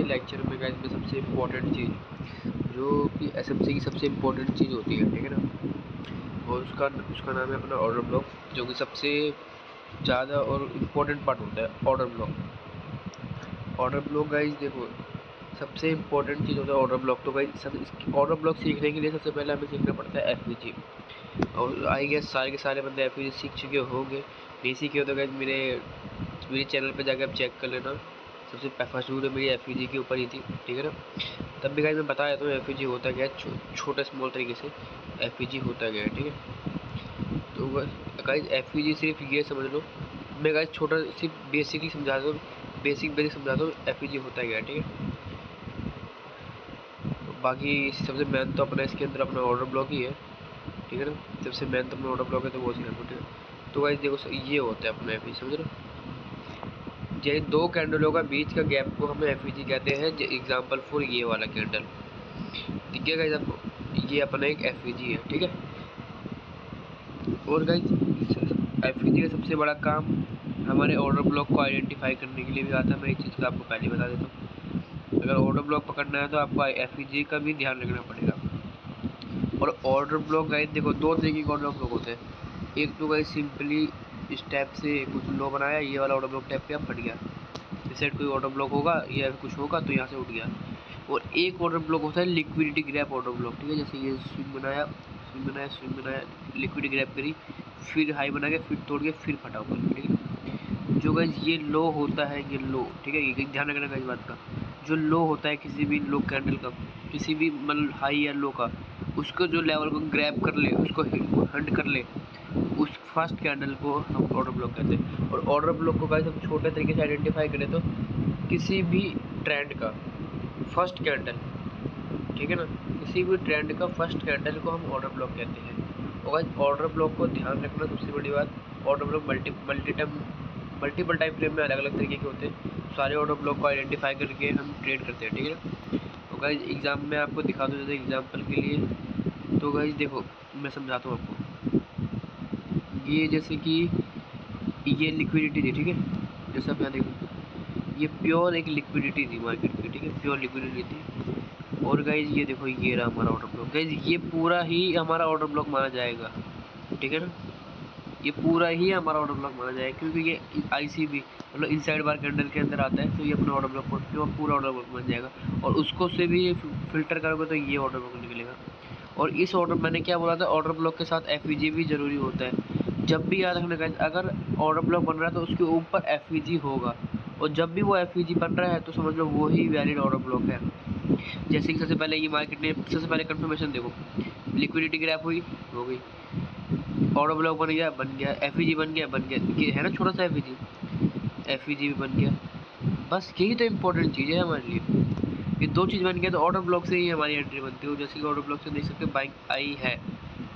Lecture में guys में सबसे इम्पोर्टेंट चीज़ जो कि एसएमसी की सबसे इम्पोर्टेंट चीज़ होती है, ठीक है ना, और उसका उसका नाम है अपना ऑर्डर ब्लॉक, जो कि सबसे ज़्यादा और इम्पोर्टेंट पार्ट होता है order block. Order block guys देखो सबसे इम्पोर्टेंट चीज़ होता है ऑर्डर ब्लॉक। तो गाइस सब ऑर्डर ब्लॉक सीखने के लिए सबसे पहले हमें सीखना पड़ता है एफवीजी, और आई गेस सारे के सारे बंदे एफवीजी सीख चुके होंगे। नहीं सीखे हो तो गाइस मेरे चैनल पे जाकर आप चेक कर लेना। सबसे फर्स्ट वीडियो मेरी एफवीजी के ऊपर ही थी, ठीक है ना। तब भी गाइस मैं बता देता हूँ एफवीजी होता क्या है, छोटे स्मॉल तरीके से एफवीजी होता क्या है, ठीक है। तो गाइस एफवीजी सिर्फ ये समझ लो, मैं गाइस छोटा सिर्फ बेसिकली समझा दूँ, बेसिक समझा दूँ एफवीजी होता क्या है, ठीक है। तो बाकी सबसे मेन तो अपना इसके अंदर अपना ऑर्डर ब्लॉक ही है, ठीक है ना। सबसे मेन तो अपना ऑर्डर ब्लॉक है, तो वो सीखा, ठीक है। तो गाइस देखो ये होता है अपना एफवीजी, समझ लो। ये दो कैंडलों का बीच का गैप को हम एफवीजी कहते हैं। एग्जांपल फॉर ये वाला कैंडल दिख गया गाइस आपको, ये अपना एक एफवीजी है, ठीक है। और गाइस एफवीजी का सबसे बड़ा काम हमारे ऑर्डर ब्लॉक को आइडेंटिफाई करने के लिए भी आता है। मैं इस चीज़ को आपको पहले बता देता हूँ। अगर ऑर्डर ब्लॉक पकड़ना है तो आपको एफवीजी का भी ध्यान रखना पड़ेगा। और ऑर्डर ब्लॉक गाइस देखो दो तरीके के ऑर्डर ब्लॉक होते हैं। एक तो गाइस सिंपली स्टेप से कुछ लो बनाया, ये वाला ऑर्डर ब्लॉक टैप किया फट गया, इस साइड कोई ऑर्डर ब्लॉक होगा या कुछ होगा तो यहाँ से उठ गया। और एक ऑर्डर ब्लॉक होता है लिक्विडिटी ग्रैप ऑर्डर ब्लॉक, ठीक है। जैसे ये स्विंग बनाया लिक्विडिटी ग्रैप करी, फिर हाई बना के फिर तोड़ के फिर फटा ऊपर, ठीक है। जो गाइस ये लो होता है, ये लो, ठीक है, ये ध्यान रखना का इस बात का। जो लो होता है किसी भी लो कैंडल का, किसी भी मतलब हाई या लो का, उसको जो लेवल को ग्रैब कर ले, उसको हंड कर ले, उस फर्स्ट कैंडल को हम ऑर्डर ब्लॉक कहते हैं। और ऑर्डर ब्लॉक को गाइस हम छोटे तरीके से आइडेंटिफाई करें तो किसी भी ट्रेंड का फर्स्ट कैंडल, ठीक है ना, किसी भी ट्रेंड का फर्स्ट कैंडल को हम ऑर्डर ब्लॉक कहते हैं। और गाइस ऑर्डर ब्लॉक को ध्यान रखना सबसे बड़ी बात, order block multiple time frame में अलग अलग तरीके के होते हैं। सारे ऑर्डर ब्लॉक को आइडेंटिफाई करके हम ट्रेड करते हैं, ठीक है ना। तो गाइस एग्जाम में आपको दिखा दूँ, जैसे एग्जाम्पल के लिए तो गाइस देखो मैं समझाता हूँ आपको। ये जैसे कि ये लिक्विडिटी थी, ठीक है, जैसे आप यहाँ देखो ये प्योर एक लिक्विडिटी थी मार्केट की, ठीक है, प्योर लिक्विडिटी थी। और गाइज ये देखो ये रहा हमारा ऑर्डर ब्लॉक, गाइज ये पूरा ही हमारा ऑर्डर ब्लॉक माना जाएगा, ठीक है ना। ये पूरा ही हमारा ऑर्डर ब्लॉक माना जाएगा क्योंकि ये आईसीबी मतलब इनसाइड बार कैंडल के अंदर आता है, तो ये अपना ऑर्डर ब्लॉक पूरा ऑर्डर ब्लॉक बन जाएगा। और उसको से भी फिल्टर करोगे तो ये ऑर्डर ब्लॉक निकलेगा। और इस ऑर्डर मैंने क्या बोला था, ऑर्डर ब्लॉक के साथ एफवीजी भी जरूरी होता है। जब भी याद रखना गाइस, अगर ऑर्डर ब्लॉक बन रहा है तो उसके ऊपर एफवीजी होगा, और जब भी वो एफवीजी बन रहा है तो समझ लो वो ही वैलिड ऑर्डर ब्लॉक है। जैसे कि सबसे पहले ये मार्केट ने सबसे पहले कंफर्मेशन देखो, लिक्विडिटी ग्रैप हुई, हो गई, ऑर्डर ब्लॉक बन गया, एफवीजी बन गया, ये है ना छोटा सा एफवीजी भी बन गया। बस यही तो इम्पोर्टेंट चीज़ है हमारे लिए। ये दो चीज़ बन गया तो ऑर्डर ब्लॉक से ही हमारी एंट्री बनती है। जैसे कि ऑर्डर ब्लॉक से देख सकते हो बाइक आई है,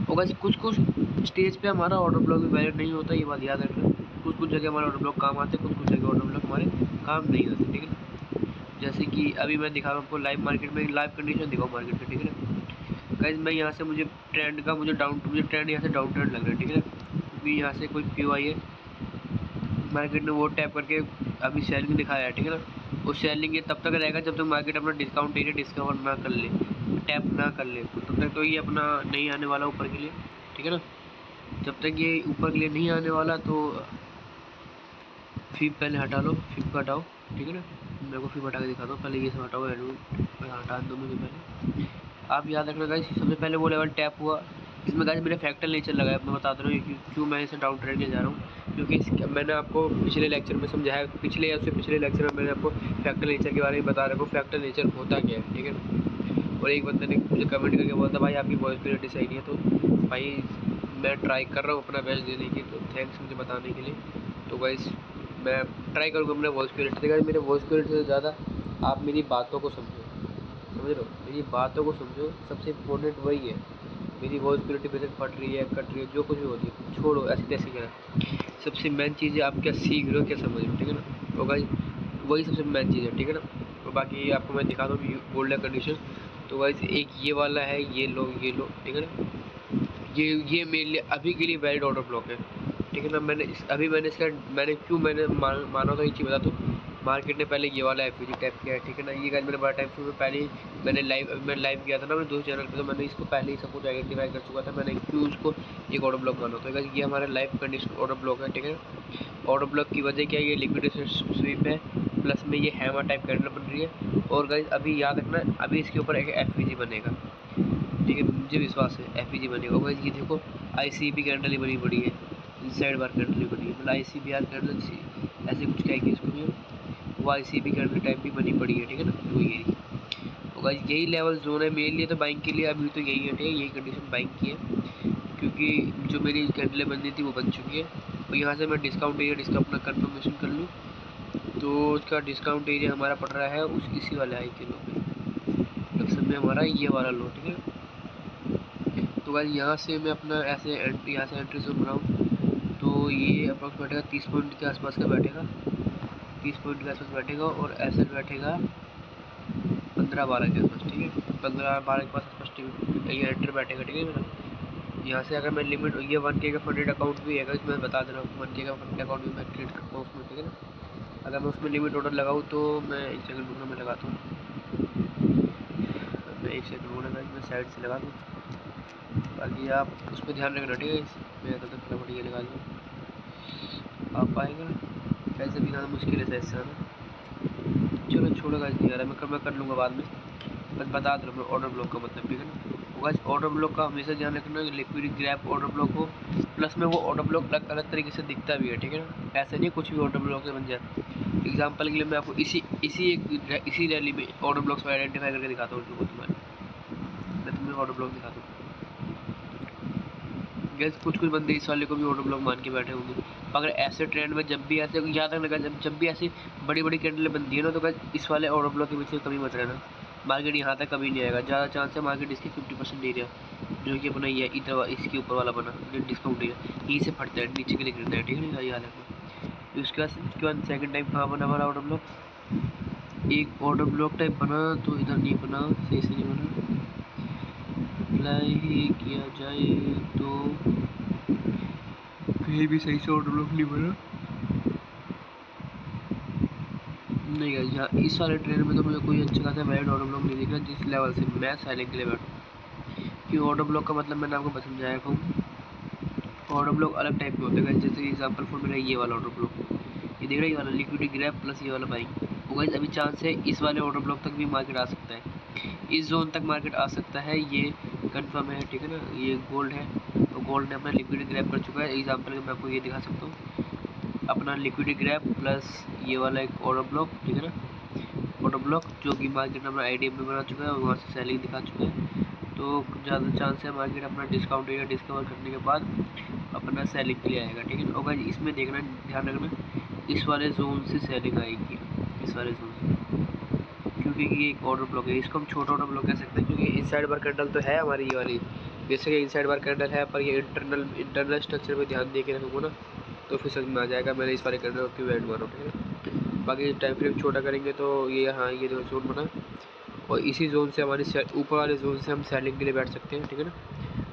और वैसे कुछ स्टेज पे हमारा ऑर्डर ब्लॉक भी वैलिड नहीं होता, ये बात याद रखना। कुछ जगह हमारे ऑर्डर ब्लॉक काम आते हैं, कुछ जगह ऑर्डर ब्लॉक हमारे काम नहीं आते, ठीक है। जैसे कि अभी मैं दिखा रहा हूँ आपको लाइव मार्केट में, लाइव कंडीशन दिखाऊँ मार्केट का, ठीक है ना। गाइस मैं यहाँ से मुझे ट्रेंड यहाँ से डाउन ट्रेंड लग रहा है, ठीक है ना, क्योंकि यहाँ से कोई पी आई है, मार्केट ने वो टैप करके अभी सेलिंग दिखाया है, ठीक है ना। वो सेलिंग ये तब तक रहेगा जब तक मार्केट अपना डिस्काउंट एरिया डिस्कवर ना कर ले, टैप ना कर ले, तो तब तक तो ये अपना नहीं आने वाला ऊपर के लिए, ठीक है ना। जब तक ये ऊपर के लिए नहीं आने वाला तो फीप पहले हटा लो, फीप को हटाओ, ठीक है ना। मेरे को फीप हटा के दिखा दो, पहले ये सब हटाओ, हटा दो मुझे पहले। आप याद रखना गाइस, सबसे पहले वो लेवल टैप हुआ, इसमें गाइस मेरे फ्रैक्टल नेचर लगा है, मैं बता रहा हूँ क्यों मैं इसे डाउन ट्रेंड के जा रहा हूँ। क्योंकि मैंने आपको पिछले लेक्चर में समझाया, पिछले या उससे पिछले लेक्चर में मैंने आपको फ्रैक्टल नेचर के बारे में बता रखा हूँ, फ्रैक्टल नेचर होता क्या है, ठीक है। और एक बंदे ने मुझे कमेंट करके बोला था भाई आपकी वॉइस क्लियरिटी सही नहीं है, तो भाई मैं ट्राई कर रहा हूँ अपना बेस्ट देने की, तो थैंक्स मुझे बताने के लिए। तो गाइस मैं ट्राई करूँगा अपने वॉइस क्लियरिटी से, मेरे वॉइस क्लियरिटी से ज़्यादा आप मेरी बातों को समझो, समझ रहे हो, मेरी बातों को समझो, सबसे इम्पोर्टेंट वही है। मेरी वॉइस क्लियरिटी बेशक फट रही है, कट रही है, जो कुछ भी होती है छोड़ो, ऐसी तैसी करा, सबसे मेन चीज़ है आप क्या सीख रहे हो, क्या समझ रहे हो, ठीक है ना। तो गाइस वही सबसे मेन चीज़ है, ठीक है ना। तो बाकी आपको मैं दिखा दूँ गोल्डन कंडीशन। तो गाइस एक ये वाला है, ये लो, ठीक है ना। ये मेरे लिए अभी के लिए वैलिड ऑर्डर ब्लॉक है, ठीक है ना। मैंने इसका मैंने क्यों माना तो ये चीज़ बता दूँ। मार्केट ने पहले ये वाला एफयूजी टैप किया है, ठीक है ना। ये गाइस मैंने बड़ा टाइम से पहले ही मैंने लाइव किया था ना अपने दोस्त चैनल पे, तो मैंने इसको पहले ही सब कुछ आइडेंटिफाई कर चुका था मैंने क्यों उसको एक ऑर्डर ब्लॉक माना। तो गाइस ये हमारा लाइव कंडीशन ऑर्डर ब्लॉक है, ठीक है। ऑर्डर ब्लॉक की वजह क्या है, ये लिक्विडेशन स्वीप है, प्लस में ये हैमर टाइप कैंडल बन रही है। और गाइस अभी याद रखना, अभी इसके ऊपर एक एफयूजी बनेगा, ठीक है, मुझे विश्वास है एफयूजी बनेगा। और गाइस ये देखो आईसीबी कैंडल ही बनी पड़ी है, इनसाइड बार कैंडल ही बनी है, मतलब आईसीबीआर कैंडल ऐसे कुछ कहेंगे इसको भी, वो आईसीबी कैंडल टाइप भी बनी पड़ी है, ठीक है ना। तो ये तो गाइस यही लेवल जोन है मेरे लिए, तो बाइंग के लिए अभी तो यही है, ठीक है, यही कंडीशन बाइंग की है, क्योंकि जो मेरी कैंडलें बननी थी वो बन चुकी है। और यहाँ से मैं डिस्काउंट एरिया इसका अपना कंफर्मेशन कर लूँ, तो उसका डिस्काउंट एरिया हमारा पड़ रहा है उस इसी वाले आई के लो पे, लक्ष्य में हमारा ये वाला लो, ठीक है। तो गाइस यहाँ से मैं अपना ऐसे यहाँ से एंट्री जोन बनाऊँ, तो ये अप्रॉक्स बैठेगा 30 पॉइंट के आसपास का बैठेगा, 30 पॉइंट के आसपास बैठेगा। और ऐसे बैठेगा 15-12 के आसपास, ठीक है, 15-12 के आसपास ये एंट्री बैठेगा, ठीक है मेरा। यहाँ से अगर मैं लिमिट, ये 1K का फंडेड अकाउंट भी है, इसमें बता दे रहा हूँ 1K का फंडेड अकाउंट भी मैं क्रिएट करता हूँ उसमें, ठीक है ना। अगर मैं उसमें लिमिट ऑर्डर लगाऊँ तो मैं एक सेकंड रुकना, मैं लगाता हूँ, मैं एक सेकंड रुकना, मैं साइड से लगा दूँ, बाकी आप उस पर ध्यान रखना, ठीक है। मैं तब तक फटाफट ये लगा दूँ, आप पाएगा कैसे भी, ज़्यादा मुश्किल है ऐसे आना। चलो छोड़ो गाइस, नहीं आ रहा, मैं कर लूँगा बाद में, बस बता दो मैं ऑर्डर ब्लॉक का मतलब, ठीक है ना। गाइस ऑर्डर ब्लॉक का हमेशा ध्यान रखना कि लिक्विड ग्रैप ऑर्डर ब्लॉक हो, प्लस में वो ऑर्डर ब्लॉक अलग अलग तरीके से दिखता भी है, ठीक है ना। ऐसे नहीं कुछ भी ऑर्डर ब्लॉक से बन जाए। एग्जांपल के लिए मैं आपको इसी रैली में ऑर्डर ब्लॉक्स को आइडेंटिफाई करके दिखाता हूँ तुम्हारे, मैं तुम्हें ऑर्डर ब्लॉक दिखाता हूँ। गैस कुछ बंदे इस वाले को भी ऑर्डर ब्लॉक मान के बैठे होंगे, मगर ऐसे ट्रेंड में जब भी ऐसे याद रखना, जब भी ऐसी बड़ी बड़ी कैंडलें बनती है ना, तो गाइस इस वाले ऑर्डर ब्लॉक के पीछे कभी मत रहना, मार्केट यहाँ तक कभी नहीं आएगा। ज़्यादा चांस है मार्केट इसकी 50% एरिया जो कि अपना ये इधर इसके ऊपर वाला बना डिस्काउंट एरिया, यहीं से फटता है, नीचे के लिए गिरता है, ठीक है ना, याद रखना। उसके बाद सेकंड टाइम कहाँ बना हमारा ऑर्डर ब्लॉक, एक ऑर्डर ब्लॉक टाइप बना तो इधर नहीं बना, सही से नहीं बना, अप्लाई ही किया जाए तो कहीं भी सही से ऑर्डर ब्लॉक नहीं बना, नहीं गाइस यहाँ इस वाले ट्रेन में तो मुझे कोई अच्छा खासा वैलिड ऑर्डर ब्लॉक नहीं दिख रहा जिस लेवल से मैं सेलिंग के लिए बैठूँ। कि ऑर्डर ब्लॉक का मतलब मैंने आपको समझाया समझाया हूँ, ऑर्डर ब्लॉक अलग टाइप के होते हैं, जैसे एग्जांपल फॉर मेरा ये वाला ऑर्डर ब्लॉक, ये देख रहे हैं, ये वाला लिक्विडिटी ग्रैब प्लस ये वाला बाइंग, तो गाइस अभी चांस है इस वाले ऑर्डर ब्लॉक तक भी मार्केट आ सकता है, इस जोन तक मार्केट आ सकता है, ये कंफर्म है, ठीक है ना। ये गोल्ड है, तो गोल्ड ने अपना लिक्विडिटी ग्रैब कर चुका है। एग्जांपल मैं आपको ये दिखा सकता हूँ, अपना लिक्विडिटी ग्रैब प्लस ये वाला एक ऑर्डर ब्लॉक, ठीक है ना, ऑर्डर ब्लॉक जो कि मार्केट अपना आईडीएम में बना चुका है और वहाँ से सेलिंग दिखा चुका है। तो ज़्यादा चांस है मार्केट अपना डिस्काउंट एरिया डिस्कवर करने के बाद अपना सेलिंग के लिए आएगा, ठीक है। और इसमें देखना ध्यान रखना, इस वाले जोन से सेलिंग आएगी, इस वाले जोन से, क्योंकि ये एक ऑर्डर ब्लॉक है, इसको हम छोटा ऑर्डर ब्लॉक कह सकते हैं, क्योंकि इनसाइड बार कैंडल तो है हमारी ये वाली, बेसिकली इनसाइड बार कैंडल है, पर ये इंटरनल स्ट्रक्चर पे ध्यान दे के रखूँगा ना, तो फिर समझ में आ जाएगा मैंने इस वाले कैंडल क्यों ऐड मारा, ठीक है। बाकी टाइम फ्रेम छोटा करेंगे तो ये, हाँ ये जो जोन बना, और इसी जोन से हमारी ऊपर वाले जोन से हम सेलिंग के लिए बैठ सकते हैं, ठीक है ना।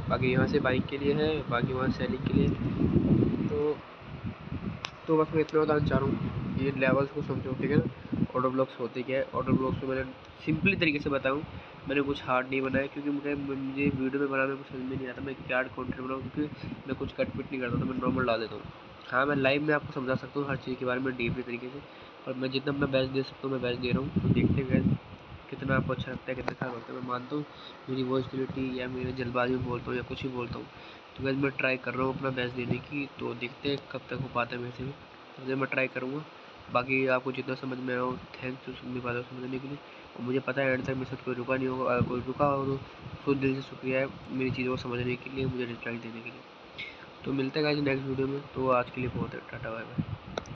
बाकी यहाँ से बाइंग के लिए है, बाकी वहाँ सेलिंग के लिए, तो बस मैं इतना बताना चाह रहा हूँ, ये लेवल्स को समझो, ठीक है ना। ऑर्डर ब्लॉक्स होते क्या है, ऑर्डर ब्लॉक्स को मैंने सिंपली तरीके से बताऊँ, मैंने कुछ हार्ड नहीं बनाया, क्योंकि मुझे वीडियो में बनाने कुछ समझ में नहीं आता मैं क्या कंटेंट बनाऊँ, क्योंकि मैं कुछ कट पिट नहीं करता, तो मैं नॉर्मल डाल देता हूँ। हाँ मैं लाइव में आपको समझा सकता हूँ हर चीज़ के बारे में डीपली तरीके से, और मैं जितना अपना बेस्ट दे सकता हूँ मैं बेस्ट दे रहा हूँ, तो देखते गए कितना आपको अच्छा लगता है, कितना खराब लगता है। मैं मानता हूँ मेरी वॉइस क्वालिटी या मेरे जल्दबाजी में बोलता हूँ या कुछ भी बोलता हूँ, तो वैसे मैं ट्राई कर रहा हूँ अपना बेस्ट देने की, तो देखते हैं कब तक हो पाता है मेरे से भी, तो मैं ट्राई करूँगा। बाकी आपको जितना समझ में आया हो थैंक्स सुनने वाला समझने के लिए, और मुझे पता है एंड तक मेरे साथ कोई रुका नहीं होगा, अगर कोई रुका हो तो खुद दिल से शुक्रिया है मेरी चीज़ों को समझने के लिए, मुझे रिप्लाई देने के लिए। तो मिलते हैं गाइस नेक्स्ट वीडियो में, तो आज के लिए बहुत है, टाटा बाय बाय।